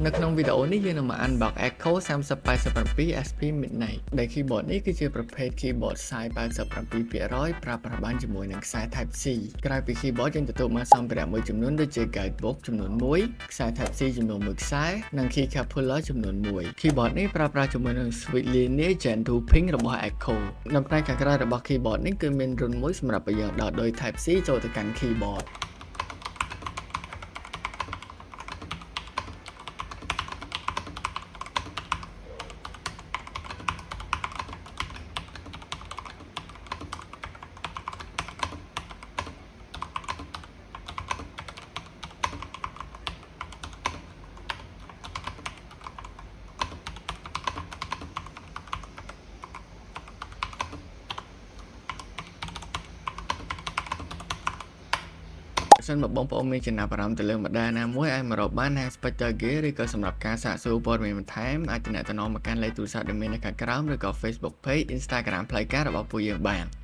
នៅក្នុងវីដេអូនេះយើងនឹងមក unbox Echo 3087 SP Midnight ដែល keyboard នេះគឺជាប្រភេទ keyboard size 87% ប្រើប្រាស់បានជាមួយនឹងខ្សែ Type C ក្រៅពី keyboard យើងទទួលបានសម្ភារៈមួយចំនួនដូចជា guidebook ចំនួន1ខ្សែ Type C ចំនួន1ខ្សែនិង keycap puller ចំនួន1 keyboard នេះប្រើប្រាស់ជាមួយនឹង switch linear Gen 2 pin របស់ Echo នៅផ្នែកខាងក្រៅរបស់ keyboard នេះគឺមានរុនមួយសម្រាប់បញ្ចូលដោយ Type C ចូលទៅកាន់ keyboardសិនមកបងប្អូនមានចំណាប់អារម្មណ៍ទៅលើ model ណាមួយអាចមករកបានហាង Spectre Gear ឬក៏សម្រាប់ការសាកសួរព័ត៌មានបន្ថែមអាចទំនាក់ទំនងមកកាន់លេខទូរស័ព្ទដែលមាននៅខាងក្រោមឬក៏ Facebook Page Instagram ផ្លូវការរបស់ពួកយើងបាន